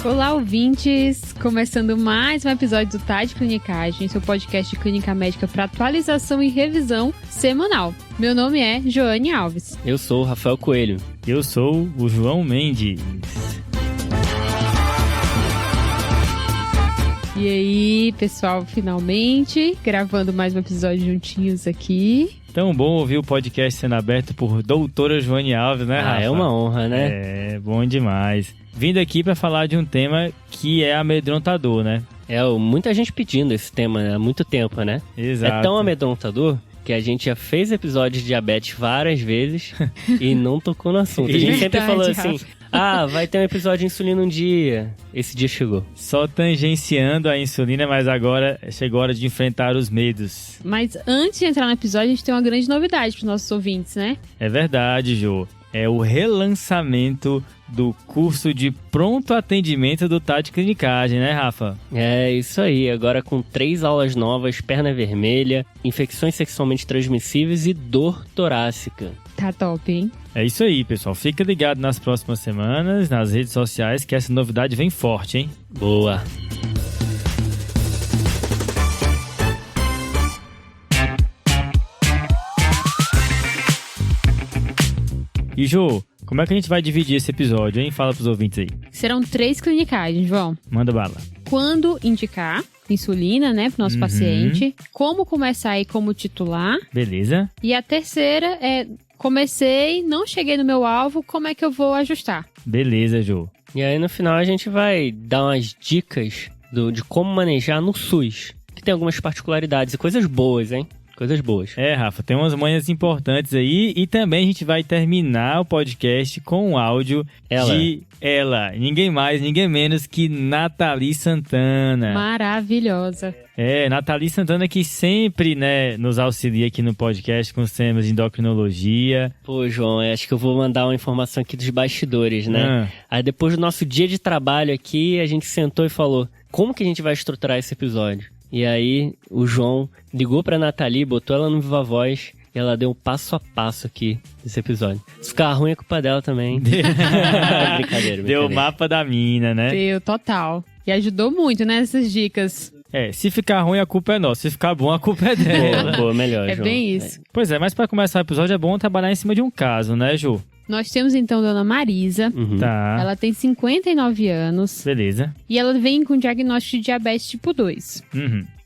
Olá, ouvintes! Começando mais um episódio do Tá de Clinicagem, seu podcast de clínica médica para atualização e revisão semanal. Meu nome é Joane Alves. Eu sou o Rafael Coelho. Eu sou o João Mendes. E aí, pessoal, finalmente gravando mais um episódio juntinhos aqui. Tão bom ouvir o podcast sendo aberto por doutora Joane Alves, né, Rafa? É uma honra, né? É, bom demais. Vindo aqui para falar de um tema que é amedrontador, né? Muita gente pedindo esse tema há muito tempo, né? Exato. É tão amedrontador que a gente já fez episódios de diabetes várias vezes e não tocou no assunto. A gente sempre falou assim, vai ter um episódio de insulina um dia. Esse dia chegou. Só tangenciando a insulina, mas agora chegou a hora de enfrentar os medos. Mas antes de entrar no episódio, a gente tem uma grande novidade para os nossos ouvintes, né? É verdade, Jô. É o relançamento do curso de pronto atendimento do Tá de Clinicagem, né, Rafa? É isso aí, agora com 3 aulas novas, perna vermelha, infecções sexualmente transmissíveis e dor torácica. Tá top, hein? É isso aí, pessoal. Fica ligado nas próximas semanas, nas redes sociais, que essa novidade vem forte, hein? Boa! E, Jô, como é que a gente vai dividir esse episódio, hein? Fala pros ouvintes aí. Serão 3 clinicagens, João. Manda bala. Quando indicar insulina, né, pro nosso paciente. Como começar aí como titular. Beleza. E a terceira é, comecei, não cheguei no meu alvo, como é que eu vou ajustar? Beleza, Jô. E aí no final a gente vai dar umas dicas de como manejar no SUS, que tem algumas particularidades e coisas boas, hein? Coisas boas. É, Rafa, tem umas manhas importantes aí e também a gente vai terminar o podcast com um áudio de ela, ninguém mais, ninguém menos que Nathalie Santana. Maravilhosa. É, Nathalie Santana que sempre, né, nos auxilia aqui no podcast com os temas de endocrinologia. Pô, João, acho que eu vou mandar uma informação aqui dos bastidores, né? Aí depois do nosso dia de trabalho aqui, a gente sentou e falou, como que a gente vai estruturar esse episódio? E aí, o João ligou pra Nathalie, botou ela no Viva Voz e ela deu um passo a passo aqui desse episódio. Se ficar ruim, é culpa dela também. Brincadeira. Deu o mapa da mina, né? Deu, total. E ajudou muito, né, essas dicas. É, se ficar ruim, a culpa é nossa. Se ficar bom, a culpa é dela. Boa, melhor, É João. bem isso. Pois é, mas pra começar o episódio é bom trabalhar em cima de um caso, né, Ju? Nós temos então Dona Marisa. Tá. Ela tem 59 anos. Beleza. E ela vem com diagnóstico de diabetes tipo 2.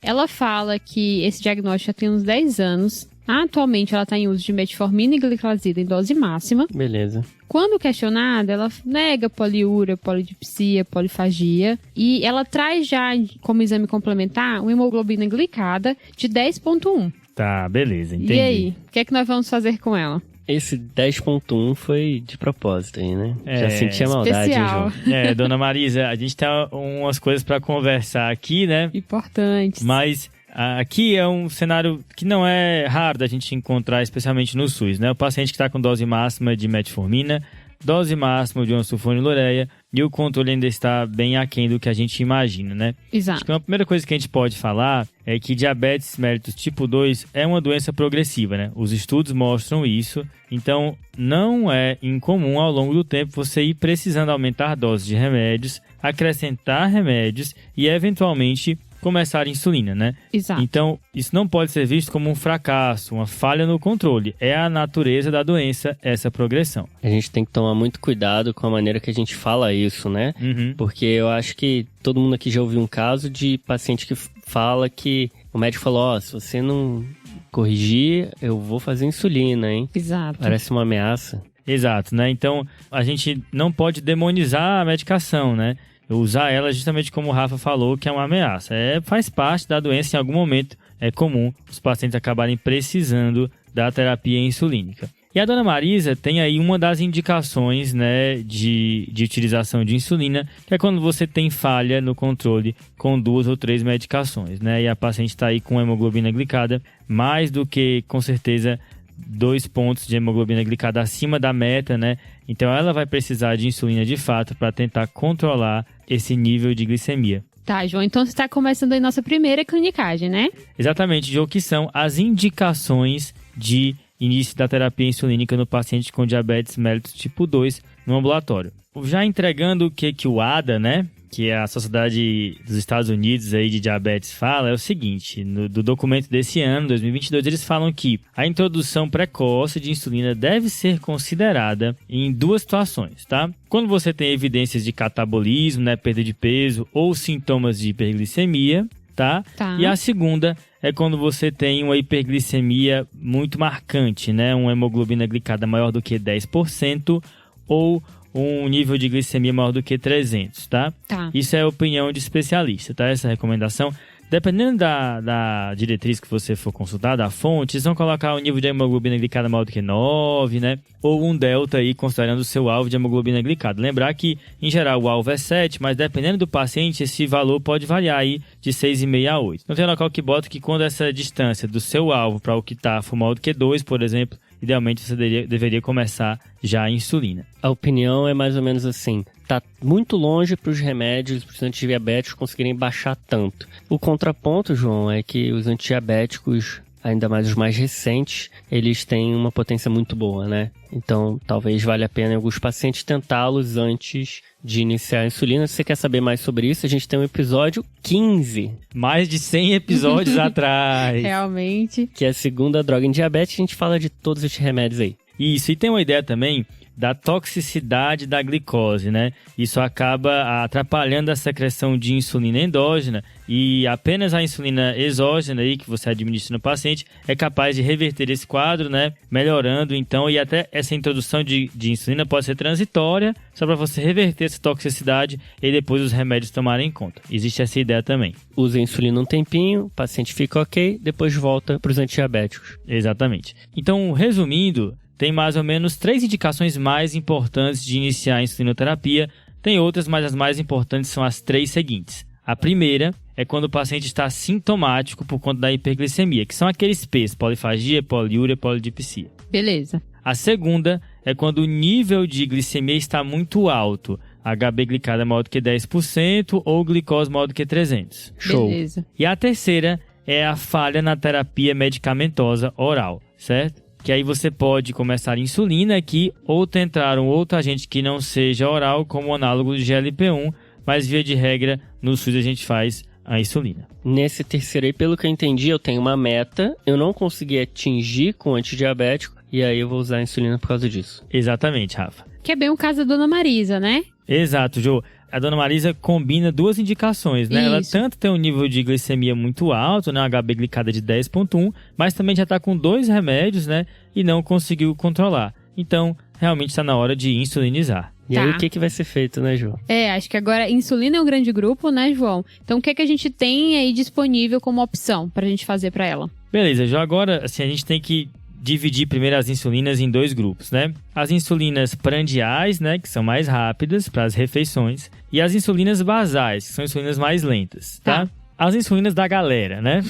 Ela fala que esse diagnóstico já tem uns 10 anos. Atualmente ela está em uso de metformina e gliclazida em dose máxima. Beleza. Quando questionada, ela nega poliúria, polidipsia, polifagia. E ela traz já como exame complementar uma hemoglobina glicada de 10,1. Tá, beleza, entendi. E aí, o que é que nós vamos fazer com ela? Esse 10.1 foi de propósito aí, né? É, já senti a maldade, hein, especial. João? É, Dona Marisa, a gente tem umas coisas pra conversar aqui, né? Importantes. Mas aqui é um cenário que não é raro da gente encontrar, especialmente no SUS, né? O paciente que está com dose máxima de metformina, dose máxima de uma sulfonilureia e o controle ainda está bem aquém do que a gente imagina, né? Exato. Acho que a primeira coisa que a gente pode falar é que diabetes mellitus tipo 2 é uma doença progressiva, né? Os estudos mostram isso, então não é incomum ao longo do tempo você ir precisando aumentar doses de remédios, acrescentar remédios e eventualmente começar a insulina, né? Exato. Então, isso não pode ser visto como um fracasso, uma falha no controle. É a natureza da doença, essa progressão. A gente tem que tomar muito cuidado com a maneira que a gente fala isso, né? Porque eu acho que todo mundo aqui já ouviu um caso de paciente que fala que o médico falou, se você não corrigir, eu vou fazer insulina, hein? Exato. Parece uma ameaça. Exato, né? Então, a gente não pode demonizar a medicação, né? Usar ela justamente como o Rafa falou, que é uma ameaça. Faz parte da doença, em algum momento é comum os pacientes acabarem precisando da terapia insulínica. E a Dona Marisa tem aí uma das indicações, né, de utilização de insulina, que é quando você tem falha no controle com 2 ou 3 medicações, né? E a paciente está aí com hemoglobina glicada mais do que, com certeza, 2 pontos de hemoglobina glicada acima da meta, né? Então ela vai precisar de insulina de fato para tentar controlar esse nível de glicemia. Tá, João, então você está começando aí nossa primeira clinicagem, né? Exatamente, João, que são as indicações de início da terapia insulínica no paciente com diabetes mellitus tipo 2 no ambulatório. Já entregando o que o ADA, né? que a Sociedade dos Estados Unidos aí de Diabetes fala é o seguinte, do documento desse ano, 2022, eles falam que a introdução precoce de insulina deve ser considerada em 2 situações, tá? Quando você tem evidências de catabolismo, né, perda de peso ou sintomas de hiperglicemia, tá? E a segunda é quando você tem uma hiperglicemia muito marcante, né? Uma hemoglobina glicada maior do que 10% ou um nível de glicemia maior do que 300, tá? Isso é a opinião de especialista, tá? Essa recomendação. Dependendo da diretriz que você for consultar, da fonte, eles vão colocar o nível de hemoglobina glicada maior do que 9, né? Ou um delta aí, considerando o seu alvo de hemoglobina glicada. Lembrar que, em geral, o alvo é 7, mas dependendo do paciente, esse valor pode variar aí de 6,5 a 8. Então tem um local que bota que quando essa distância do seu alvo para o que está for maior do que 2, por exemplo, idealmente você deveria começar já a insulina. A opinião é mais ou menos assim, tá muito longe para os remédios, para os antidiabéticos conseguirem baixar tanto. O contraponto, João, é que os antidiabéticos, ainda mais os mais recentes, eles têm uma potência muito boa, né? Então, talvez valha a pena em alguns pacientes tentá-los antes de iniciar a insulina. Se você quer saber mais sobre isso, a gente tem um episódio 15. Mais de 100 episódios atrás. Realmente. Que é a segunda droga em diabetes, a gente fala de todos esses remédios aí. Isso, e tem uma ideia também da toxicidade da glicose, né? Isso acaba atrapalhando a secreção de insulina endógena e apenas a insulina exógena aí que você administra no paciente é capaz de reverter esse quadro, né? Melhorando, então, e até essa introdução de insulina pode ser transitória, só para você reverter essa toxicidade e depois os remédios tomarem conta. Existe essa ideia também. Usa a insulina um tempinho, o paciente fica ok, depois volta para os antidiabéticos. Exatamente. Então, resumindo, tem mais ou menos 3 indicações mais importantes de iniciar a insulinoterapia. Tem outras, mas as mais importantes são as 3 seguintes. A primeira é quando o paciente está sintomático por conta da hiperglicemia, que são aqueles P's, polifagia, poliúria, polidipsia. Beleza. A segunda é quando o nível de glicemia está muito alto, HB glicada maior do que 10% ou glicose maior do que 300. Show. Beleza. E a terceira é a falha na terapia medicamentosa oral, certo? Que aí você pode começar insulina aqui ou tentar um outro agente que não seja oral, como o análogo de GLP-1, mas via de regra, no SUS a gente faz a insulina. Nesse terceiro aí, pelo que eu entendi, eu tenho uma meta, eu não consegui atingir com o antidiabético, e aí eu vou usar a insulina por causa disso. Exatamente, Rafa. Que é bem o caso da Dona Marisa, né? Exato, Jô. A Dona Marisa combina 2 indicações, né? Isso. Ela tanto tem um nível de glicemia muito alto, né? HB glicada de 10,1, mas também já está com 2 remédios, né? E não conseguiu controlar. Então, realmente está na hora de insulinizar. E aí, o que vai ser feito, né, João? Acho que agora insulina é um grande grupo, né, João? Então, o que a gente tem aí disponível como opção pra gente fazer pra ela? Beleza, João. Agora, assim, a gente tem que dividir primeiro as insulinas em 2 grupos, né? As insulinas prandiais, né, que são mais rápidas para as refeições, e as insulinas basais, que são insulinas mais lentas, tá? As insulinas da galera, né?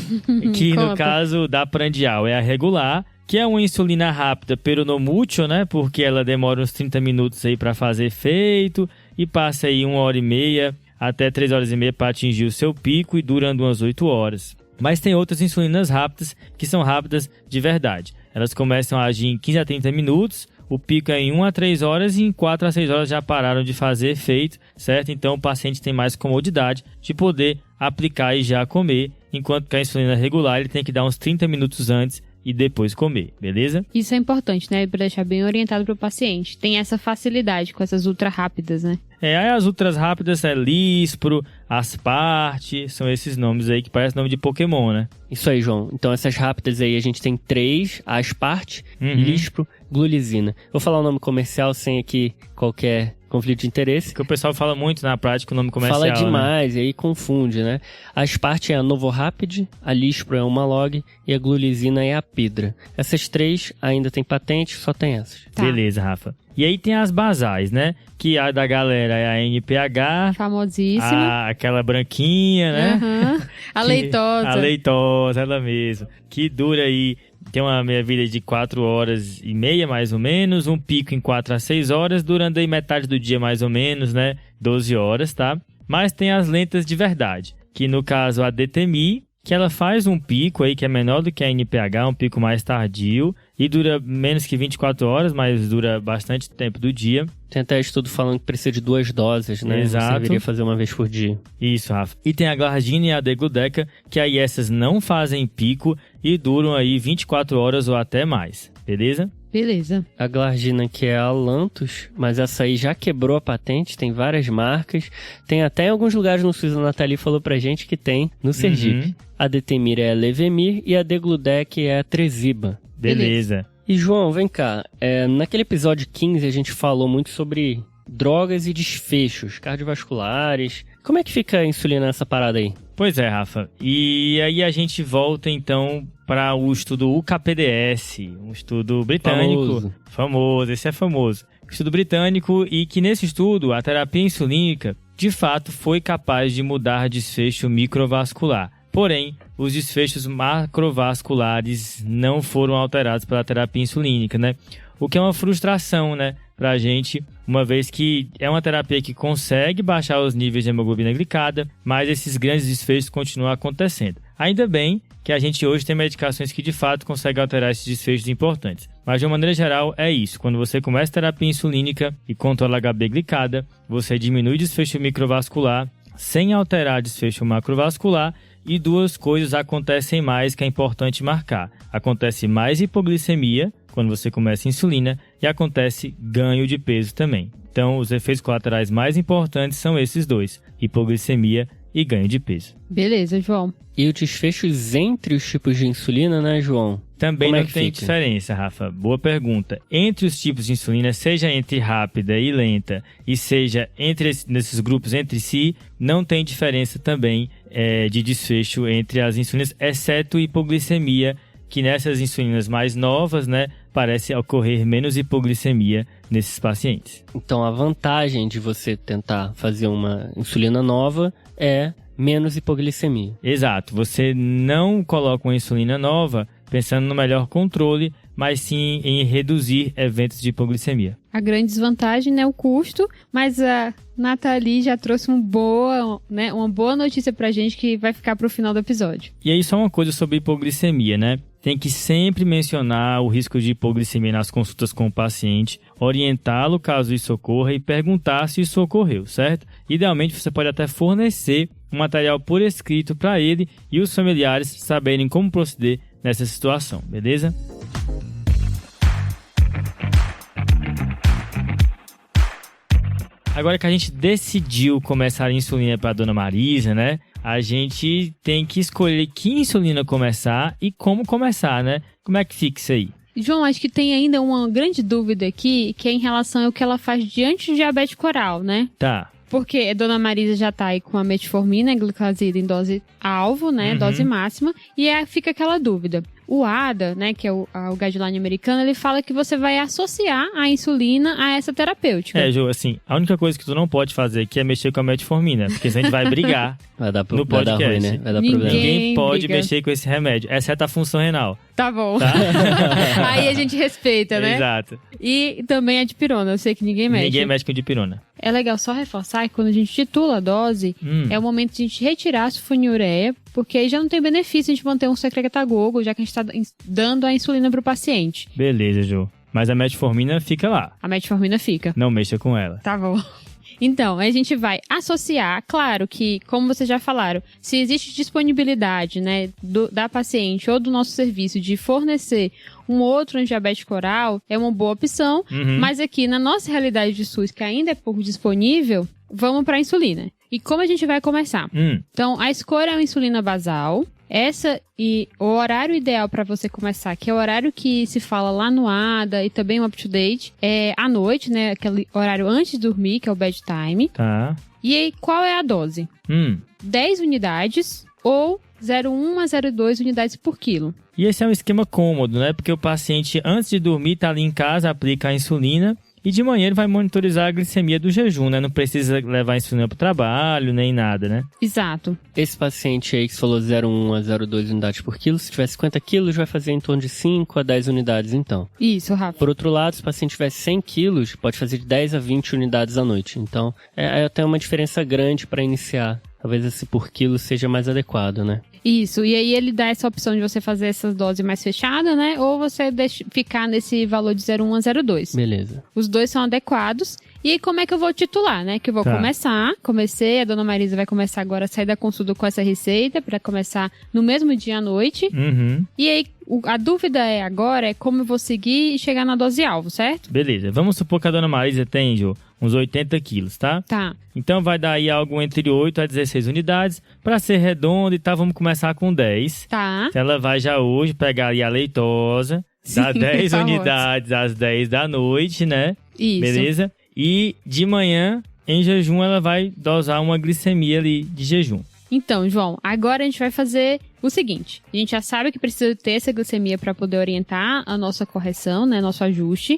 Que no caso da prandial é a regular, que é uma insulina rápida, pero no mucho, né? Porque ela demora uns 30 minutos aí para fazer efeito e passa aí 1h30 até 3h30 para atingir o seu pico e durando umas 8 horas. Mas tem outras insulinas rápidas que são rápidas de verdade. Elas começam a agir em 15 a 30 minutos, o pico é em 1 a 3 horas e em 4 a 6 horas já pararam de fazer efeito, certo? Então o paciente tem mais comodidade de poder aplicar e já comer, enquanto que a insulina regular ele tem que dar uns 30 minutos antes e depois comer, beleza? Isso é importante, né? Para deixar bem orientado para o paciente. Tem essa facilidade com essas ultra rápidas, né? Aí as ultras rápidas é Lispro, Asparte, são esses nomes aí que parecem nome de Pokémon, né? Isso aí, João. Então essas rápidas aí a gente tem 3, Asparte, Lispro, Glulizina. Vou falar o nome comercial sem aqui qualquer conflito de interesse. Que o pessoal fala muito na prática o nome comercial, fala demais, né? E aí confunde, né? A Asparte é a Novorapid, a Lispro é uma Log e a Glulizina é a Pidra. Essas 3 ainda tem patente, só tem essas. Tá. Beleza, Rafa. E aí tem as basais, né? Que a da galera é a NPH. Famosíssima. Aquela branquinha, né? Uhum. A leitosa. A leitosa, ela mesma. Que dura aí, tem uma meia-vida de 4h30, mais ou menos. Um pico em 4 a 6 horas, durando aí metade do dia, mais ou menos, né? 12 horas, tá? Mas tem as lentas de verdade. Que no caso a DTMI, que ela faz um pico aí que é menor do que a NPH, um pico mais tardio, e dura menos que 24 horas, mas dura bastante tempo do dia. Tem até estudo falando que precisa de 2 doses, né? Exato. Você deveria fazer uma vez por dia. Isso, Rafa. E tem a glargina e a degludeca, que aí essas não fazem pico e duram aí 24 horas ou até mais, beleza? Beleza. A glargina, que é a Lantus, mas essa aí já quebrou a patente, tem várias marcas. Tem até em alguns lugares no SUS, a Nathalie falou pra gente que tem no Sergipe. A Detemir é a Levemir e a Degludec é a Tresiba. Beleza. E João, vem cá, naquele episódio 15 a gente falou muito sobre drogas e desfechos cardiovasculares. Como é que fica a insulina nessa parada aí? Pois é, Rafa. E aí a gente volta então para o estudo UKPDS, um estudo britânico. Famoso, esse é famoso. Estudo britânico, e que nesse estudo a terapia insulínica de fato foi capaz de mudar desfecho microvascular. Porém, os desfechos macrovasculares não foram alterados pela terapia insulínica, né? O que é uma frustração, né, pra gente, uma vez que é uma terapia que consegue baixar os níveis de hemoglobina glicada, mas esses grandes desfechos continuam acontecendo. Ainda bem que a gente hoje tem medicações que de fato conseguem alterar esses desfechos importantes. Mas de uma maneira geral é isso. Quando você começa a terapia insulínica e controla a HB glicada, você diminui o desfecho microvascular sem alterar desfecho macrovascular. E 2 coisas acontecem mais que é importante marcar. Acontece mais hipoglicemia quando você começa a insulina e acontece ganho de peso também. Então, os efeitos colaterais mais importantes são esses 2, hipoglicemia e ganho de peso. Beleza, João. E os desfechos entre os tipos de insulina, né, João? Também não tem diferença, Rafa. Boa pergunta. Entre os tipos de insulina, seja entre rápida e lenta, e seja nesses grupos entre si, não tem diferença também de desfecho entre as insulinas, exceto hipoglicemia, que nessas insulinas mais novas, né, parece ocorrer menos hipoglicemia nesses pacientes. Então, a vantagem de você tentar fazer uma insulina nova é menos hipoglicemia. Exato. Você não coloca uma insulina nova pensando no melhor controle, mas sim em reduzir eventos de hipoglicemia. A grande desvantagem é o custo, mas a Nathalie já trouxe uma boa notícia pra gente que vai ficar pro final do episódio. E aí só uma coisa sobre hipoglicemia, né? Tem que sempre mencionar o risco de hipoglicemia nas consultas com o paciente, orientá-lo caso isso ocorra e perguntar se isso ocorreu, certo? Idealmente você pode até fornecer um material por escrito para ele e os familiares saberem como proceder nessa situação, beleza? Agora que a gente decidiu começar a insulina para a Dona Marisa, né? A gente tem que escolher que insulina começar e como começar, né? Como é que fica isso aí? João, acho que tem ainda uma grande dúvida aqui, que é em relação ao que ela faz diante do diabetes oral, né? Tá. Porque a Dona Marisa já tá aí com a metformina gliclazida em dose alvo, né? Dose máxima. E fica aquela dúvida. O ADA, né, que é o guideline americano, ele fala que você vai associar a insulina a essa terapêutica. Ju, assim, a única coisa que tu não pode fazer aqui é mexer com a metformina, porque senão a gente vai brigar no podcast. Vai dar ruim, né? Vai dar problema. Ninguém pode mexer com esse remédio, exceto a função renal. Tá bom. Tá? Aí a gente respeita, né? Exato. E também a dipirona, eu sei que ninguém mexe. Ninguém mexe com dipirona. É legal só reforçar que quando a gente titula a dose, é o momento de a gente retirar a sulfonilureia, porque aí já não tem benefício a gente manter um secretagogo, já que a gente tá dando a insulina pro paciente. Beleza, Ju. Mas a metformina fica lá. A metformina fica. Não mexa com ela. Tá bom. Então, a gente vai associar, claro que, como vocês já falaram, se existe disponibilidade, né, da paciente ou do nosso serviço de fornecer um outro antidiabético oral, é uma boa opção, mas aqui na nossa realidade de SUS, que ainda é pouco disponível, vamos para a insulina. E como a gente vai começar? Então, a escolha é uma insulina basal. E o horário ideal para você começar, que é o horário que se fala lá no ADA e também o UpToDate, é à noite, né? Aquele horário antes de dormir, que é o bedtime. Tá. E aí, qual é a dose? 10 unidades ou 0,1 a 0,2 unidades por quilo. E esse é um esquema cômodo, né? Porque o paciente, antes de dormir, tá ali em casa, aplica a insulina. E de manhã ele vai monitorizar a glicemia do jejum, né? Não precisa levar a insulina pro trabalho, nem nada, né? Exato. Esse paciente aí que você falou 0,1 a 0,2 unidades por quilo, se tiver 50 quilos, vai fazer em torno de 5 a 10 unidades, então. Isso, Rafa. Por outro lado, se o paciente tiver 100 quilos, pode fazer de 10 a 20 unidades à noite. Então, é até uma diferença grande para iniciar. Talvez esse por quilo seja mais adequado, né? Isso, e aí ele dá essa opção de você fazer essas doses mais fechadas, né? Ou você ficar nesse valor de 0,1 a 0,2. Beleza. Os dois são adequados. E aí, como é que eu vou titular, né? Que eu vou comecei, a dona Marisa vai começar agora a sair da consulta com essa receita para começar no mesmo dia à noite. Uhum. E aí, a dúvida agora é como eu vou seguir e chegar na dose-alvo, certo? Beleza, vamos supor que a dona Marisa tem, Jô, uns 80 quilos, tá? Tá. Então vai dar aí algo entre 8 a 16 unidades. Para ser redondo e tal, vamos começar com 10. Tá. Ela vai já hoje pegar aí a leitosa, dar 10 tá unidades às 10 da noite, né? Isso. Beleza? E de manhã, em jejum, ela vai dosar uma glicemia ali de jejum. Então, João, agora a gente vai fazer o seguinte. A gente já sabe que precisa ter essa glicemia para poder orientar a nossa correção, né? Nosso ajuste.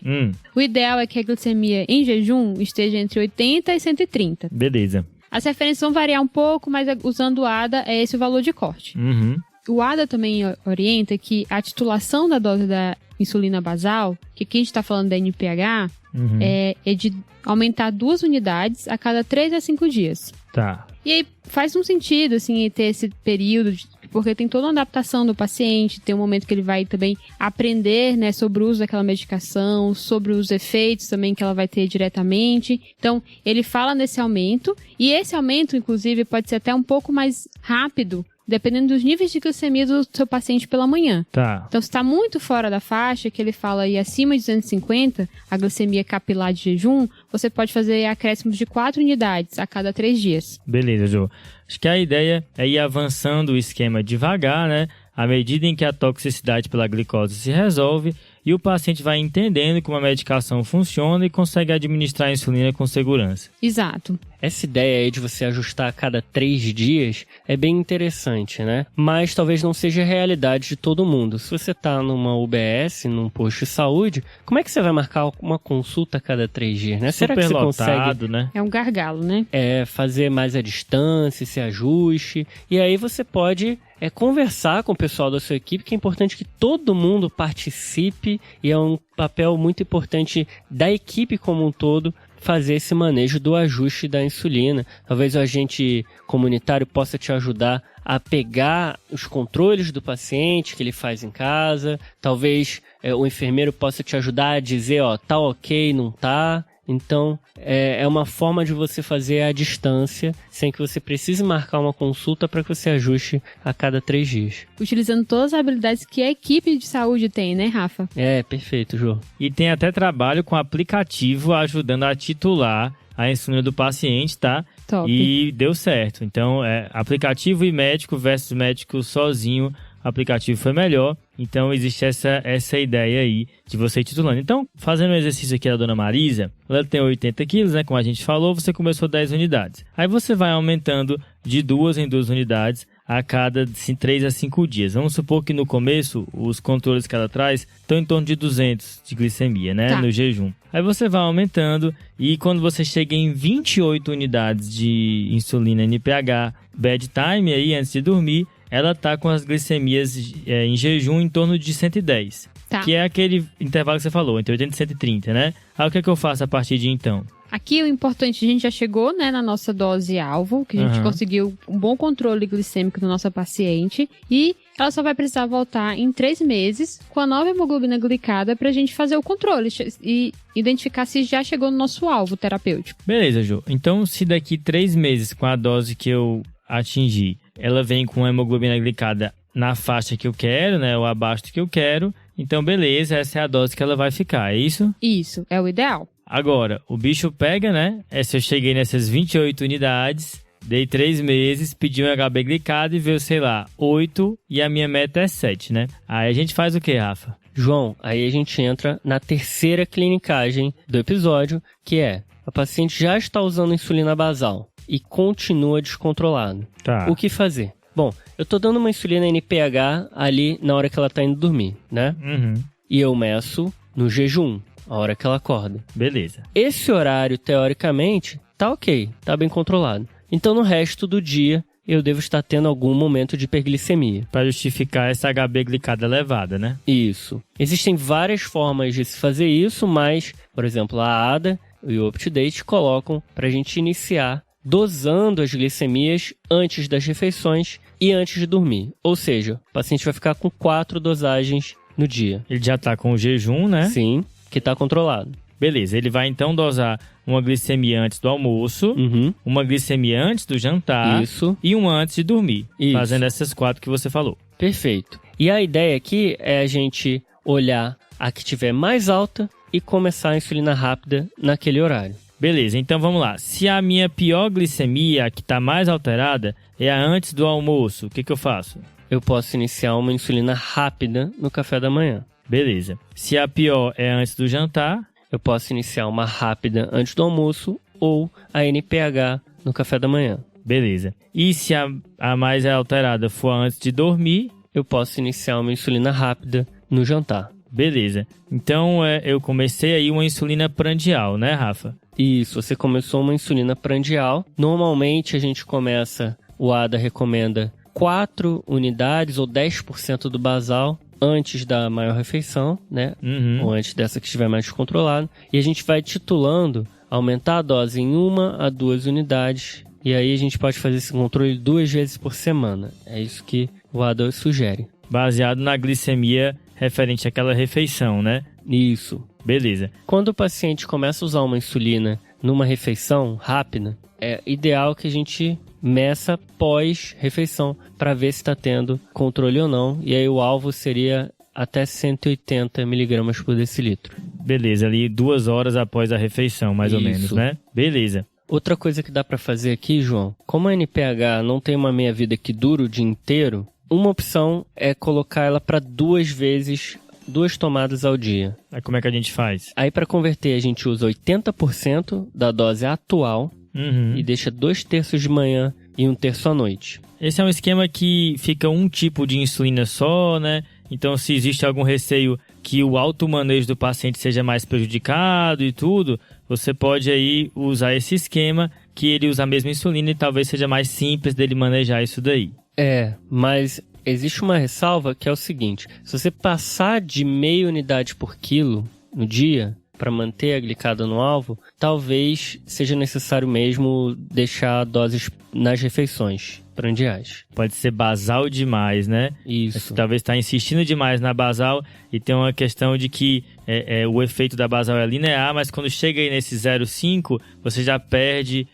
O ideal é que a glicemia em jejum esteja entre 80 e 130. Beleza. As referências vão variar um pouco, mas usando o ADA é esse o valor de corte. Uhum. O ADA também orienta que a titulação da dose da insulina basal, que aqui a gente está falando da NPH, é de aumentar 2 unidades a cada 3 a 5 dias. Tá. E aí faz um sentido, assim, ter esse período, porque tem toda uma adaptação do paciente, tem um momento que ele vai também aprender, né, sobre o uso daquela medicação, sobre os efeitos também que ela vai ter diretamente. Então, ele fala nesse aumento, e esse aumento, inclusive, pode ser até um pouco mais rápido, dependendo dos níveis de glicemia do seu paciente pela manhã. Tá. Então, se está muito fora da faixa, que ele fala aí acima de 250, a glicemia capilar de jejum, você pode fazer acréscimos de 4 unidades a cada 3 dias. Beleza, Jô. Acho que a ideia é ir avançando o esquema devagar, né? À medida em que a toxicidade pela glicose se resolve e o paciente vai entendendo como a medicação funciona e consegue administrar a insulina com segurança. Exato. Essa ideia aí de você ajustar a cada 3 dias é bem interessante, né? Mas talvez não seja a realidade de todo mundo. Se você tá numa UBS, num posto de saúde, como é que você vai marcar uma consulta a cada 3 dias, né? Será que você consegue, né? É um gargalo, né? Fazer mais à distância, esse ajuste? E aí você pode conversar com o pessoal da sua equipe, que é importante que todo mundo participe e é um papel muito importante da equipe como um todo fazer esse manejo do ajuste da insulina. Talvez o agente comunitário possa te ajudar a pegar os controles do paciente que ele faz em casa. Talvez o enfermeiro possa te ajudar a dizer, tá ok, não tá. Então, é uma forma de você fazer à distância, sem que você precise marcar uma consulta para que você ajuste a cada 3 dias. Utilizando todas as habilidades que a equipe de saúde tem, né, Rafa? Perfeito, Jô. E tem até trabalho com aplicativo ajudando a titular a insulina do paciente, tá? Top. E deu certo. Então, aplicativo e médico versus médico sozinho, o aplicativo foi melhor. Então, existe essa ideia aí de você ir titulando. Então, fazendo um exercício aqui da dona Marisa, ela tem 80 quilos, né? Como a gente falou, você começou 10 unidades. Aí você vai aumentando de 2 em 2 unidades a cada 3 a 5 dias. Vamos supor que no começo, os controles que ela traz estão em torno de 200 de glicemia, né? Tá. No jejum. Aí você vai aumentando e quando você chega em 28 unidades de insulina NPH, bedtime aí, antes de dormir, ela tá com as glicemias em jejum em torno de 110. Tá. Que é aquele intervalo que você falou, entre 80 e 130, né? Aí o que é que eu faço a partir de então? Aqui o importante, a gente já chegou, né, na nossa dose alvo, que a gente conseguiu um bom controle glicêmico da nossa paciente e ela só vai precisar voltar em 3 meses com a nova hemoglobina glicada pra gente fazer o controle e identificar se já chegou no nosso alvo terapêutico. Beleza, Jô. Então, se daqui 3 meses com a dose que eu atingir, ela vem com a hemoglobina glicada na faixa que eu quero, né, ou abaixo do que eu quero, então beleza, essa é a dose que ela vai ficar, é isso? Isso, é o ideal. Agora, o bicho pega, né? Se eu cheguei nessas 28 unidades, dei 3 meses, pedi um HB glicado e veio, sei lá, 8 e a minha meta é 7, né? Aí a gente faz o que, Rafa? João, aí a gente entra na terceira clinicagem do episódio, que é a paciente já está usando insulina basal e continua descontrolado. Tá. O que fazer? Bom, eu tô dando uma insulina NPH ali na hora que ela tá indo dormir, né? E eu meço no jejum, a hora que ela acorda. Beleza. Esse horário, teoricamente, tá ok, tá bem controlado. Então, no resto do dia, eu devo estar tendo algum momento de hiperglicemia. Para justificar essa HB glicada elevada, né? Isso. Existem várias formas de se fazer isso, mas, por exemplo, a ADA e o UpToDate colocam pra gente iniciar dosando as glicemias antes das refeições e antes de dormir. Ou seja, o paciente vai ficar com 4 dosagens no dia. Ele já está com o jejum, né? Sim, que está controlado. Beleza, ele vai então dosar uma glicemia antes do almoço, uma glicemia antes do jantar e uma antes de dormir, fazendo essas 4 que você falou. Perfeito. E a ideia aqui é a gente olhar a que tiver mais alta e começar a insulina rápida naquele horário. Beleza, então vamos lá. Se a minha pior glicemia, a que está mais alterada, é a antes do almoço, o que eu faço? Eu posso iniciar uma insulina rápida no café da manhã. Beleza. Se a pior é antes do jantar, eu posso iniciar uma rápida antes do almoço ou a NPH no café da manhã. Beleza. E se a mais alterada for antes de dormir, eu posso iniciar uma insulina rápida no jantar. Beleza. Então, eu comecei aí uma insulina prandial, né, Rafa? Isso, você começou uma insulina prandial. Normalmente, a gente começa, o ADA recomenda 4 unidades ou 10% do basal antes da maior refeição, né? Ou antes dessa que estiver mais descontrolada. E a gente vai titulando, aumentar a dose em 1 a 2 unidades. E aí a gente pode fazer esse controle 2 vezes por semana. É isso que o ADA sugere. Baseado na glicemia referente àquela refeição, né? Isso. Beleza. Quando o paciente começa a usar uma insulina numa refeição rápida, é ideal que a gente meça pós-refeição para ver se está tendo controle ou não. E aí o alvo seria até 180 mg por decilitro. Beleza, ali 2 horas após a refeição, mais ou menos, né? Beleza. Outra coisa que dá para fazer aqui, João, como a NPH não tem uma meia-vida que dura o dia inteiro, uma opção é colocar ela para 2 tomadas ao dia. Aí como é que a gente faz? Aí para converter a gente usa 80% da dose atual e deixa 2/3 de manhã e 1/3 à noite. Esse é um esquema que fica um tipo de insulina só, né? Então se existe algum receio que o automanejo do paciente seja mais prejudicado e tudo, você pode aí usar esse esquema que ele usa a mesma insulina e talvez seja mais simples dele manejar isso daí. Mas existe uma ressalva que é o seguinte: se você passar de meia unidade por quilo no dia para manter a glicada no alvo, talvez seja necessário mesmo deixar doses nas refeições prandiais. Pode ser basal demais, né? Isso. Talvez está insistindo demais na basal e tem uma questão de que o efeito da basal é linear, mas quando chega aí nesse 0,5, você já perde,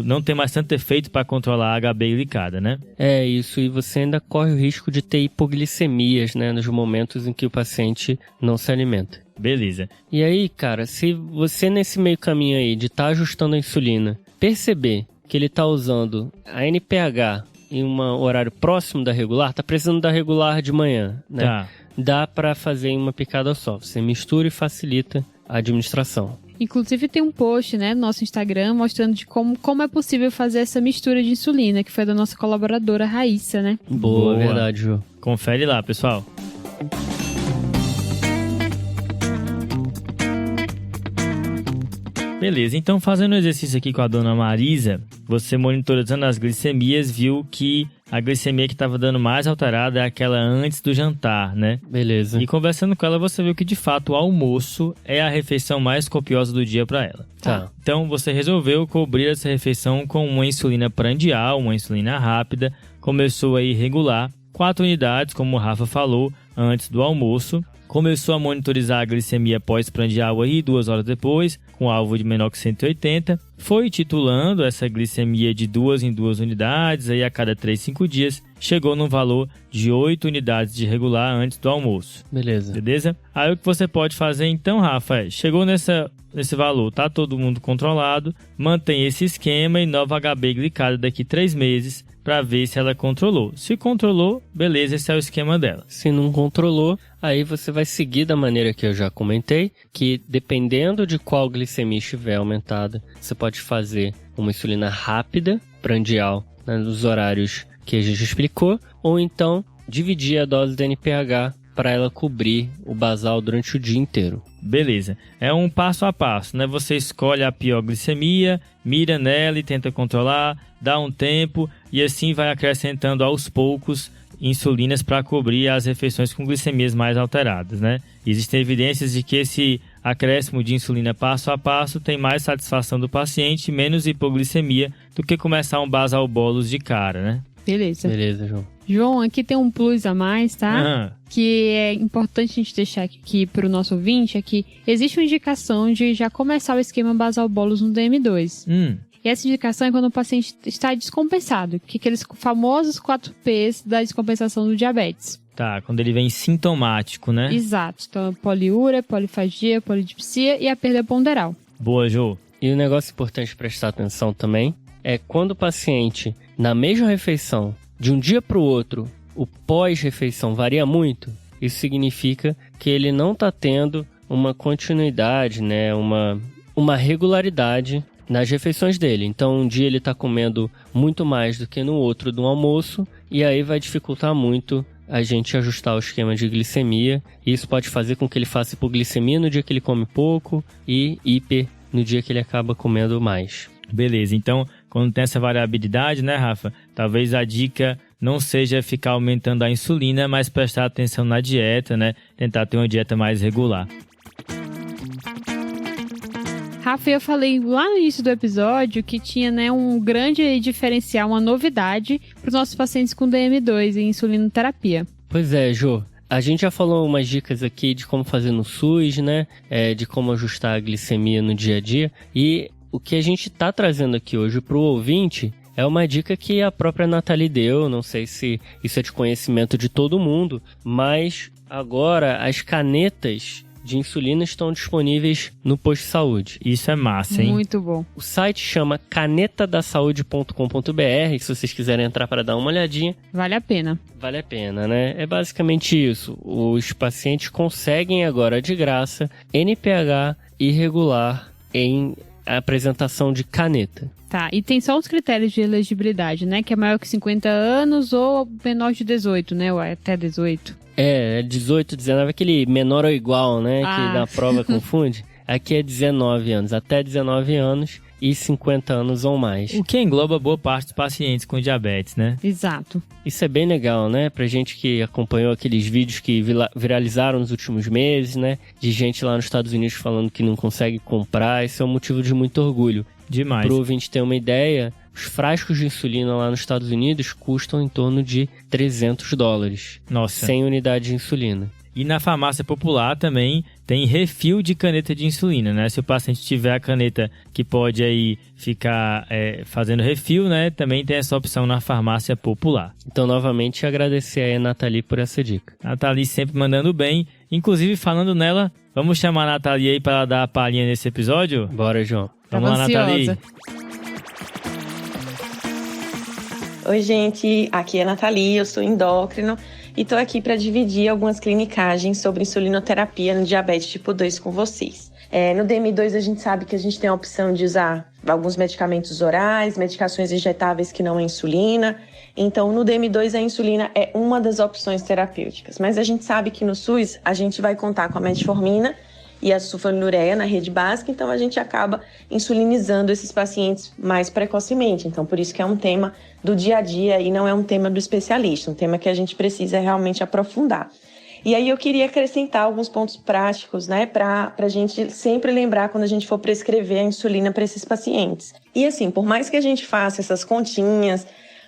não tem mais tanto efeito para controlar a HB glicada, né? É isso, e você ainda corre o risco de ter hipoglicemias, né? Nos momentos em que o paciente não se alimenta. Beleza. E aí, cara, se você nesse meio caminho aí de estar ajustando a insulina, perceber que ele está usando a NPH em um horário próximo da regular, tá precisando da regular de manhã, né? Tá. Dá para fazer em uma picada só. Você mistura e facilita a administração. Inclusive tem um post, né, no nosso Instagram mostrando de como é possível fazer essa mistura de insulina, que foi da nossa colaboradora Raíssa, né? Boa. Verdade, Ju. Confere lá, pessoal. Beleza, então fazendo o exercício aqui com a dona Marisa, você monitorizando as glicemias, viu que a glicemia que estava dando mais alterada é aquela antes do jantar, né? Beleza. E conversando com ela, você viu que de fato o almoço é a refeição mais copiosa do dia para ela. Tá. Então você resolveu cobrir essa refeição com uma insulina prandial, uma insulina rápida, começou a ir regular, 4 unidades, como o Rafa falou, antes do almoço. Começou a monitorizar a glicemia pós-prandial aí 2 horas depois, com alvo de menor que 180. Foi titulando essa glicemia de 2 em 2 unidades, aí a cada 3-5 dias. Chegou num valor de 8 unidades de regular antes do almoço. Beleza? Aí o que você pode fazer então, Rafa, chegou nesse valor, tá todo mundo controlado, mantém esse esquema e nova HB glicada daqui 3 meses para ver se ela controlou. Se controlou, beleza, esse é o esquema dela. Se não controlou, aí você vai seguir da maneira que eu já comentei, que dependendo de qual glicemia estiver aumentada, você pode fazer uma insulina rápida, prandial, né, nos horários que a gente explicou, ou então dividir a dose de NPH para ela cobrir o basal durante o dia inteiro. Beleza. É um passo a passo, né? Você escolhe a pior glicemia, mira nela e tenta controlar, dá um tempo e assim vai acrescentando aos poucos insulinas para cobrir as refeições com glicemias mais alteradas, né? Existem evidências de que esse acréscimo de insulina passo a passo tem mais satisfação do paciente e menos hipoglicemia do que começar um basal bolus de cara, né? Beleza, João. João, aqui tem um plus a mais, tá? Que é importante a gente deixar aqui pro nosso ouvinte, é que existe uma indicação de já começar o esquema basal bolus no DM2. E essa indicação é quando o paciente está descompensado, que é aqueles famosos 4Ps da descompensação do diabetes. Tá, quando ele vem sintomático, né? Exato. Então, poliúria, polifagia, polidipsia e a perda ponderal. Boa, Jô. E um negócio importante prestar atenção também é quando o paciente, na mesma refeição, de um dia para o outro, o pós-refeição varia muito, isso significa que ele não está tendo uma continuidade, né? Uma regularidade nas refeições dele. Então, um dia ele está comendo muito mais do que no outro do almoço, e aí vai dificultar muito a gente ajustar o esquema de glicemia. E isso pode fazer com que ele faça hipoglicemia no dia que ele come pouco e hiper no dia que ele acaba comendo mais. Beleza, então, quando tem essa variabilidade, né, Rafa? Talvez a dica não seja ficar aumentando a insulina, mas prestar atenção na dieta, né? Tentar ter uma dieta mais regular. Rafa, eu falei lá no início do episódio que tinha, né, um grande diferencial, uma novidade para os nossos pacientes com DM2 e insulinoterapia. Pois é, Jô. A gente já falou umas dicas aqui de como fazer no SUS, né? De como ajustar a glicemia no dia a dia. E o que a gente está trazendo aqui hoje para o ouvinte é uma dica que a própria Nathalie deu. Não sei se isso é de conhecimento de todo mundo, mas agora as canetas de insulina estão disponíveis no posto de saúde. Isso é massa, hein? Muito bom. O site chama canetadasaude.com.br, se vocês quiserem entrar para dar uma olhadinha. Vale a pena. Vale a pena, né? É basicamente isso. Os pacientes conseguem agora de graça NPH irregular em apresentação de caneta. Tá, e tem só os critérios de elegibilidade, né? Que é maior que 50 anos ou menor de 18, né? Ou até 18. É 18, 19, aquele menor ou igual, né? Que na prova confunde. Aqui é 19 anos, até 19 anos e 50 anos ou mais. O que engloba boa parte dos pacientes com diabetes, né? Exato. Isso é bem legal, né? Pra gente que acompanhou aqueles vídeos que viralizaram nos últimos meses, né? De gente lá nos Estados Unidos falando que não consegue comprar. Isso é um motivo de muito orgulho. Demais. Pro ouvinte ter uma ideia, os frascos de insulina lá nos Estados Unidos custam em torno de $300. Nossa. 100 unidades de insulina. E na farmácia popular também tem refil de caneta de insulina, né? Se o paciente tiver a caneta que pode aí ficar fazendo refil, né? Também tem essa opção na farmácia popular. Então, novamente, agradecer aí a Nathalie por essa dica. Nathalie sempre mandando bem. Inclusive, falando nela, vamos chamar a Nathalie aí para ela dar a palhinha nesse episódio? Bora, João. Vamos lá, Nathalie. Oi, gente. Aqui é a Nathalie, eu sou endócrino e estou aqui para dividir algumas clinicagens sobre insulinoterapia no diabetes tipo 2 com vocês. No DM2 a gente sabe que a gente tem a opção de usar alguns medicamentos orais, medicações injetáveis que não é insulina. Então, no DM2 a insulina é uma das opções terapêuticas. Mas a gente sabe que no SUS a gente vai contar com a metformina e a sulfonilureia na rede básica, então a gente acaba insulinizando esses pacientes mais precocemente. Então, por isso que é um tema do dia a dia e não é um tema do especialista, um tema que a gente precisa realmente aprofundar. E aí eu queria acrescentar alguns pontos práticos, né, para a gente sempre lembrar quando a gente for prescrever a insulina para esses pacientes. E assim, por mais que a gente faça essas continhas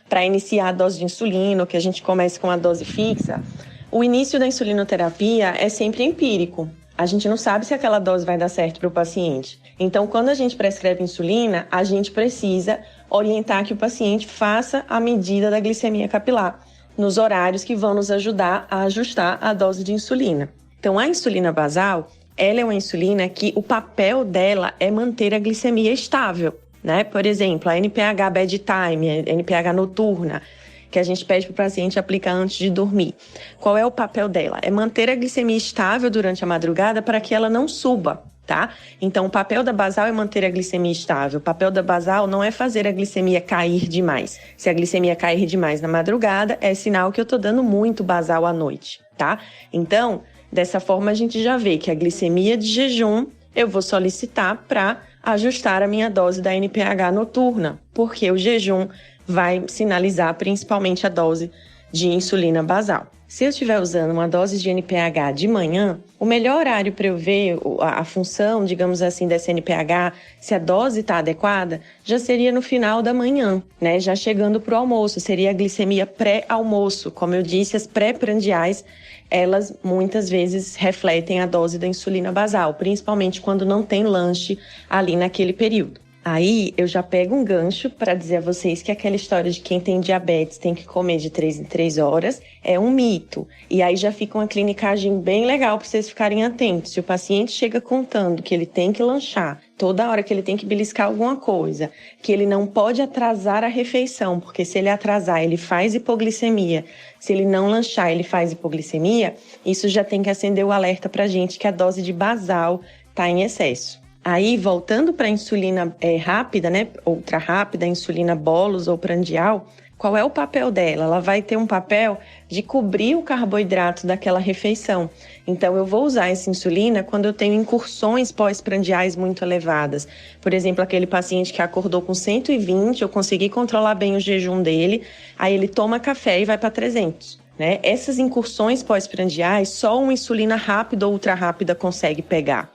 para iniciar a dose de insulina, ou que a gente comece com a dose fixa, o início da insulinoterapia é sempre empírico. A gente não sabe se aquela dose vai dar certo para o paciente. Então, quando a gente prescreve insulina, a gente precisa orientar que o paciente faça a medida da glicemia capilar nos horários que vão nos ajudar a ajustar a dose de insulina. Então, a insulina basal, ela é uma insulina que o papel dela é manter a glicemia estável, né? Por exemplo, a NPH bedtime, a NPH noturna, que a gente pede para o paciente aplicar antes de dormir. Qual é o papel dela? É manter a glicemia estável durante a madrugada para que ela não suba, tá? Então, o papel da basal é manter a glicemia estável. O papel da basal não é fazer a glicemia cair demais. Se a glicemia cair demais na madrugada, é sinal que eu estou dando muito basal à noite, tá? Então, dessa forma, a gente já vê que a glicemia de jejum eu vou solicitar para ajustar a minha dose da NPH noturna, porque o jejum vai sinalizar principalmente a dose de insulina basal. Se eu estiver usando uma dose de NPH de manhã, o melhor horário para eu ver a função, digamos assim, dessa NPH, se a dose está adequada, já seria no final da manhã, né? Já chegando para o almoço, seria a glicemia pré-almoço. Como eu disse, as pré-prandiais, elas muitas vezes refletem a dose da insulina basal, principalmente quando não tem lanche ali naquele período. Aí eu já pego um gancho para dizer a vocês que aquela história de quem tem diabetes tem que comer de 3 em 3 horas é um mito. E aí já fica uma clinicagem bem legal para vocês ficarem atentos. Se o paciente chega contando que ele tem que lanchar toda hora, que ele tem que beliscar alguma coisa, que ele não pode atrasar a refeição, porque se ele atrasar ele faz hipoglicemia, se ele não lanchar ele faz hipoglicemia, isso já tem que acender o alerta para a gente que a dose de basal está em excesso. Aí, voltando para a insulina rápida, né, ultra rápida, insulina bolus ou prandial, qual é o papel dela? Ela vai ter um papel de cobrir o carboidrato daquela refeição. Então, eu vou usar essa insulina quando eu tenho incursões pós-prandiais muito elevadas. Por exemplo, aquele paciente que acordou com 120, eu consegui controlar bem o jejum dele, aí ele toma café e vai para 300. Né? Essas incursões pós-prandiais, só uma insulina rápida ou ultra rápida consegue pegar.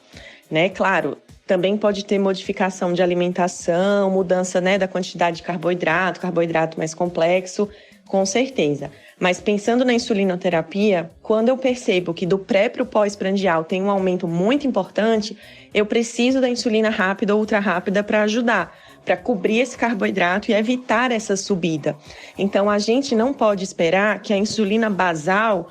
Né? Claro, também pode ter modificação de alimentação, mudança, né, da quantidade de carboidrato mais complexo, com certeza. Mas pensando na insulinoterapia, quando eu percebo que do pré para o pós-prandial tem um aumento muito importante, eu preciso da insulina rápida ou ultra rápida para ajudar, para cobrir esse carboidrato e evitar essa subida. Então, a gente não pode esperar que a insulina basal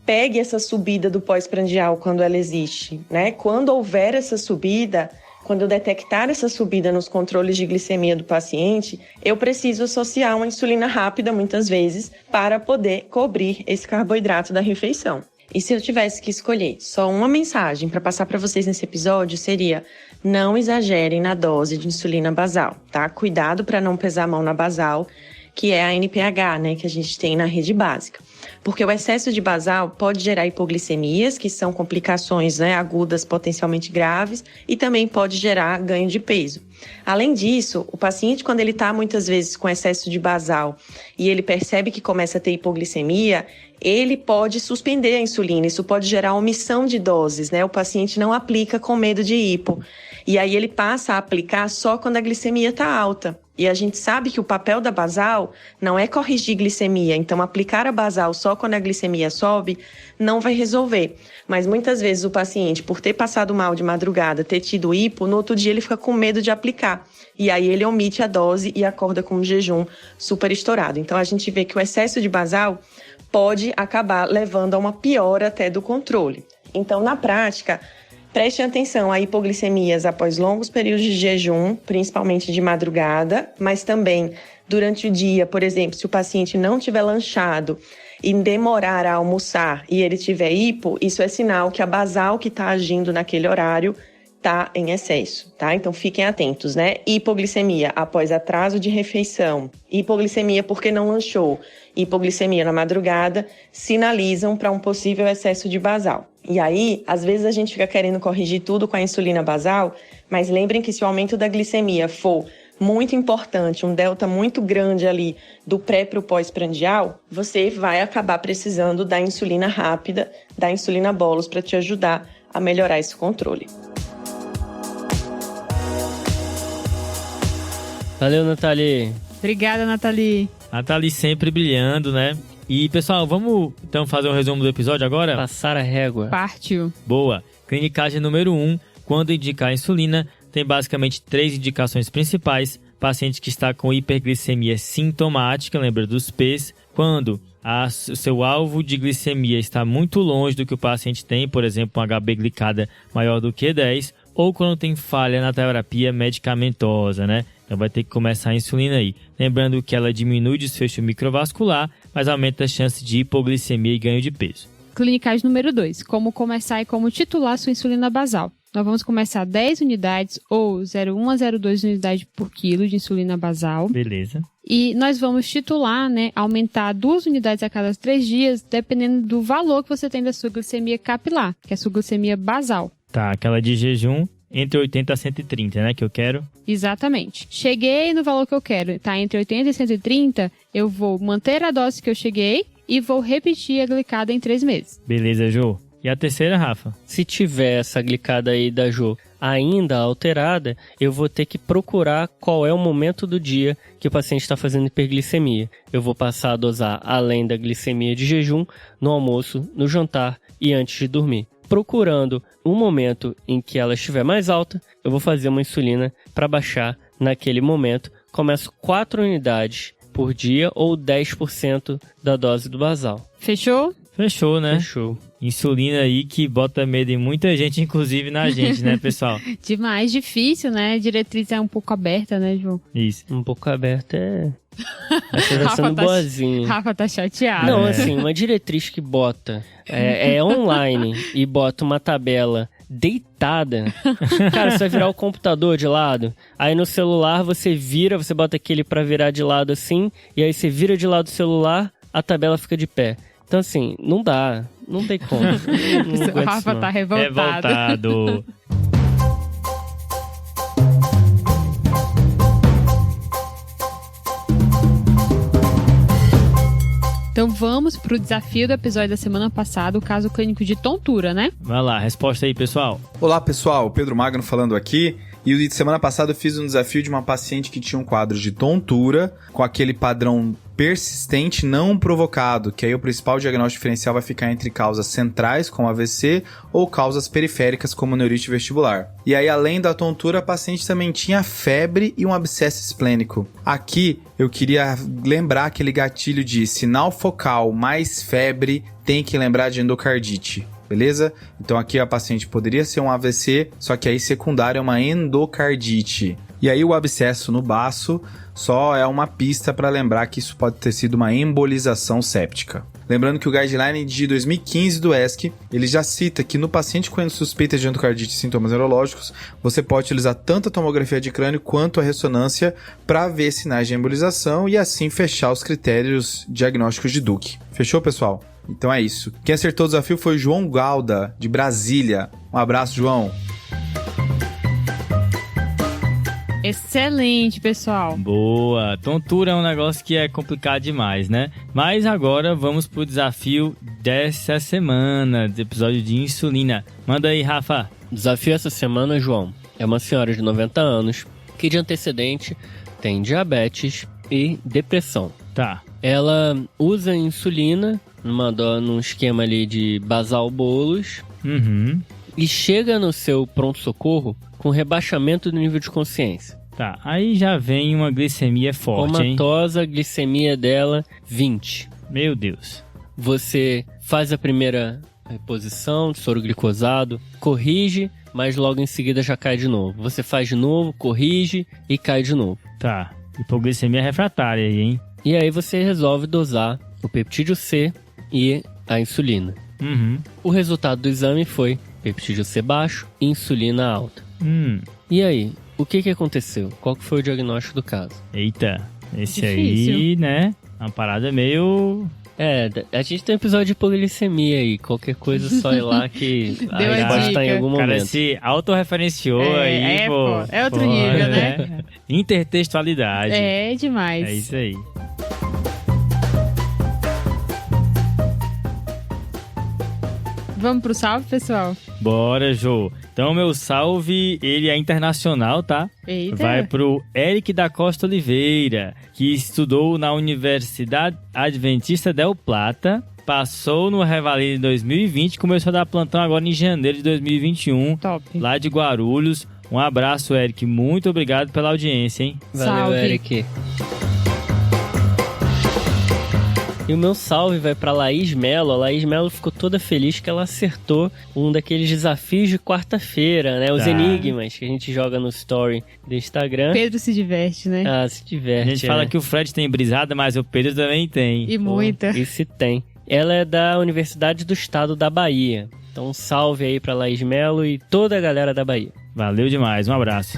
pegue essa subida do pós-prandial quando ela existe, né? Quando houver essa subida, quando eu detectar essa subida nos controles de glicemia do paciente, eu preciso associar uma insulina rápida, muitas vezes, para poder cobrir esse carboidrato da refeição. E se eu tivesse que escolher só uma mensagem para passar para vocês nesse episódio, seria: não exagerem na dose de insulina basal, tá? Cuidado para não pesar a mão na basal, que é a NPH, né, que a gente tem na rede básica. Porque o excesso de basal pode gerar hipoglicemias, que são complicações, né, agudas potencialmente graves, e também pode gerar ganho de peso. Além disso, o paciente, quando ele está muitas vezes com excesso de basal e ele percebe que começa a ter hipoglicemia, ele pode suspender a insulina. Isso pode gerar omissão de doses, né? O paciente não aplica com medo de hipo. E aí ele passa a aplicar só quando a glicemia está alta. E a gente sabe que o papel da basal não é corrigir glicemia, então aplicar a basal só quando a glicemia sobe não vai resolver. Mas muitas vezes o paciente, por ter passado mal de madrugada, ter tido hipo, no outro dia ele fica com medo de aplicar. E aí ele omite a dose e acorda com um jejum super estourado. Então a gente vê que o excesso de basal pode acabar levando a uma piora até do controle. Então, na prática, preste atenção a hipoglicemias após longos períodos de jejum, principalmente de madrugada, mas também durante o dia. Por exemplo, se o paciente não tiver lanchado e demorar a almoçar e ele tiver hipo, isso é sinal que a basal que está agindo naquele horário está em excesso, tá? Então fiquem atentos, né? Hipoglicemia após atraso de refeição, hipoglicemia porque não lanchou, hipoglicemia na madrugada, sinalizam para um possível excesso de basal. E aí, às vezes a gente fica querendo corrigir tudo com a insulina basal, mas lembrem que se o aumento da glicemia for muito importante, um delta muito grande ali do pré para o pós-prandial, você vai acabar precisando da insulina rápida, da insulina bolus para te ajudar a melhorar esse controle. Valeu, Nathalie. Obrigada, Nathalie. Nathalie sempre brilhando, né? E, pessoal, vamos então fazer um resumo do episódio agora? Passar a régua. Partiu. Boa. Clinicagem número 1. Quando indicar a insulina, tem basicamente 3 indicações principais. Paciente que está com hiperglicemia sintomática, lembra dos P's. Quando o seu alvo de glicemia está muito longe do que o paciente tem, por exemplo, um HB glicada maior do que 10. Ou quando tem falha na terapia medicamentosa, né? Então vai ter que começar a insulina aí. Lembrando que ela diminui o desfecho microvascular, mas aumenta a chance de hipoglicemia e ganho de peso. Clinicagem número 2. Como começar e como titular sua insulina basal. Nós vamos começar 10 unidades ou 0,1 a 0,2 unidades por quilo de insulina basal. Beleza. E nós vamos titular, né, aumentar 2 unidades a cada 3 dias, dependendo do valor que você tem da sua glicemia capilar, que é a sua glicemia basal. Tá, aquela de jejum entre 80 a 130, né, que eu quero. Exatamente. Cheguei no valor que eu quero, tá entre 80 e 130, eu vou manter a dose que eu cheguei e vou repetir a glicada em 3 meses. Beleza, Jô. E a terceira, Rafa? Se tiver essa glicada aí da Jo ainda alterada, eu vou ter que procurar qual é o momento do dia que o paciente está fazendo hiperglicemia. Eu vou passar a dosar além da glicemia de jejum, no almoço, no jantar e antes de dormir. Procurando um momento em que ela estiver mais alta, eu vou fazer uma insulina para baixar naquele momento. Começo 4 unidades por dia ou 10% da dose do basal. Fechou? Fechou, né? Fechou. Insulina aí que bota medo em muita gente, inclusive na gente, né, pessoal? Demais, difícil, né? A diretriz é um pouco aberta, né, João? Isso. Um pouco aberta Você tá sendo boazinha. Rafa tá chateado. Não, assim, uma diretriz que bota é online e bota uma tabela deitada, cara, você vai virar o computador de lado, aí no celular você bota aquele pra virar de lado assim, e aí você vira de lado o celular, a tabela fica de pé. Então assim, não dá, não tem como. O Rafa tá revoltado. Então vamos pro desafio do episódio da semana passada, o caso clínico de tontura, né? Vai lá, resposta aí, pessoal. Olá, pessoal. Pedro Magno falando aqui. E semana passada eu fiz um desafio de uma paciente que tinha um quadro de tontura com aquele padrão persistente não provocado, que aí o principal diagnóstico diferencial vai ficar entre causas centrais, como AVC, ou causas periféricas, como neurite vestibular. E aí, além da tontura, a paciente também tinha febre e um abscesso esplênico. Aqui, eu queria lembrar aquele gatilho de sinal focal mais febre, tem que lembrar de endocardite. Beleza? Então aqui a paciente poderia ser um AVC, só que aí secundário é uma endocardite. E aí o abscesso no baço só é uma pista para lembrar que isso pode ter sido uma embolização séptica. Lembrando que o guideline de 2015 do ESC, ele já cita que no paciente com suspeita de endocardite e sintomas neurológicos, você pode utilizar tanto a tomografia de crânio quanto a ressonância para ver sinais de embolização e assim fechar os critérios diagnósticos de Duke. Fechou, pessoal? Então é isso. Quem acertou o desafio foi o João Galda, de Brasília. Um abraço, João. Excelente, pessoal. Boa. Tontura é um negócio que é complicado demais, né? Mas agora vamos pro desafio dessa semana, do episódio de insulina. Manda aí, Rafa. O desafio essa semana, João, é uma senhora de 90 anos que de antecedente tem diabetes e depressão. Tá. Ela usa insulina num esquema ali de basal bolos e chega no seu pronto-socorro com rebaixamento do nível de consciência. Tá, aí já vem uma glicemia forte, comatosa, glicemia dela 20. Meu Deus. Você faz a primeira reposição de soro glicosado, corrige, mas logo em seguida já cai de novo. Você faz de novo, corrige e cai de novo. Tá, hipoglicemia refratária aí, hein? E aí você resolve dosar o peptídeo C e a insulina. O resultado do exame foi peptídeo C baixo e insulina alta. E aí, o que aconteceu? Qual que foi o diagnóstico do caso? Eita, esse difícil. aí, né? Uma parada meio... A gente tem um episódio de hipoglicemia aí. Qualquer coisa só ir lá que Deu a pode estar em dica. algum O cara momento. se autorreferenciou aí, pô. É outro nível, né? Intertextualidade. É demais. É isso aí. Vamos pro salve, pessoal? Bora, Jô. Então, meu salve, ele é internacional, tá? Eita. Vai pro Eric da Costa Oliveira, que estudou na Universidade Adventista Del Plata, passou no Revalida em 2020, começou a dar plantão agora em janeiro de 2021, Top. lá de Guarulhos. Um abraço, Eric. Muito obrigado pela audiência, hein? Valeu, Salve. Eric. E o meu salve vai pra Laís Mello. A Laís Mello ficou toda feliz que ela acertou um daqueles desafios de quarta-feira, né? Os Tá. enigmas que a gente joga no story do Instagram. Pedro se diverte, né? Ah, se diverte. A gente fala que o Fred tem brisada, mas o Pedro também tem. E muita. E se tem. Ela é da Universidade do Estado da Bahia. Então um salve aí pra Laís Mello e toda a galera da Bahia. Valeu demais, um abraço.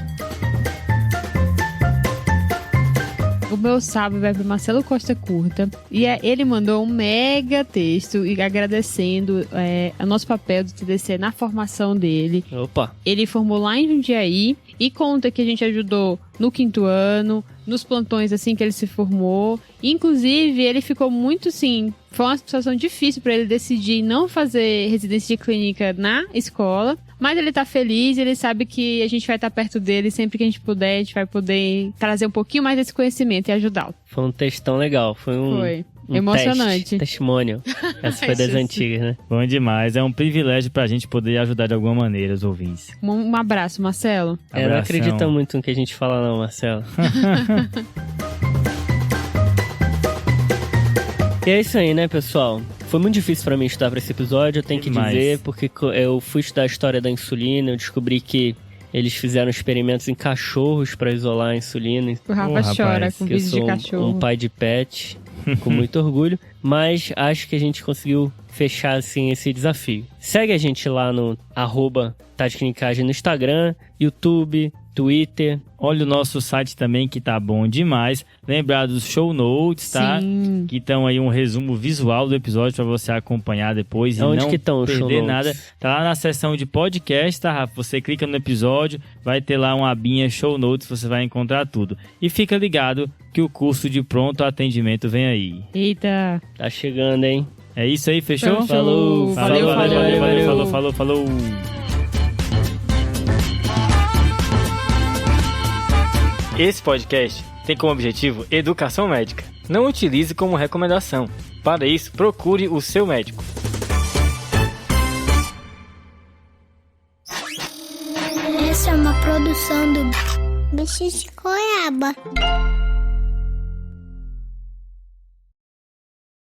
O meu salve vai pro Marcelo Costa Curta. E ele mandou um mega texto e agradecendo o nosso papel do TDC na formação dele. Opa! Ele formou lá em Jundiaí e conta que a gente ajudou no 5º ano, nos plantões, assim, que ele se formou. Inclusive, ele ficou muito, assim... Foi uma situação difícil pra ele decidir não fazer residência de clínica na escola. Mas ele tá feliz, ele sabe que a gente vai estar perto dele sempre que a gente puder. A gente vai poder trazer um pouquinho mais desse conhecimento e ajudá-lo. Foi um textão legal, foi emocionante. Testemunho. Essa foi das antigas, né? Bom demais. É um privilégio pra gente poder ajudar de alguma maneira os ouvintes. Um abraço, Marcelo. Não acredita muito no que a gente fala não, Marcelo. E é isso aí, né, pessoal? Foi muito difícil pra mim estudar pra esse episódio, eu tenho que dizer, porque eu fui estudar a história da insulina, eu descobri que eles fizeram experimentos em cachorros pra isolar a insulina. O Rafa chora com vídeo de cachorro. Um pai de pet, com muito orgulho, mas acho que a gente conseguiu fechar, assim, esse desafio. Segue a gente lá no @tadeclinicagem no Instagram, YouTube, Twitter. Olha o nosso site também, que tá bom demais. Lembrar dos show notes, tá? Sim. Que estão aí um resumo visual do episódio pra você acompanhar depois. Onde e não que estão os show perder notes? nada. Tá lá na seção de podcast, tá, Rafa? Você clica no episódio, vai ter lá uma abinha show notes, você vai encontrar tudo. E fica ligado que o curso de pronto atendimento vem aí. Eita. Tá chegando, hein? É isso aí, fechou? Falou. Falou. Esse podcast tem como objetivo educação médica. Não utilize como recomendação. Para isso, procure o seu médico. Essa é uma produção do Bicho de Goiaba.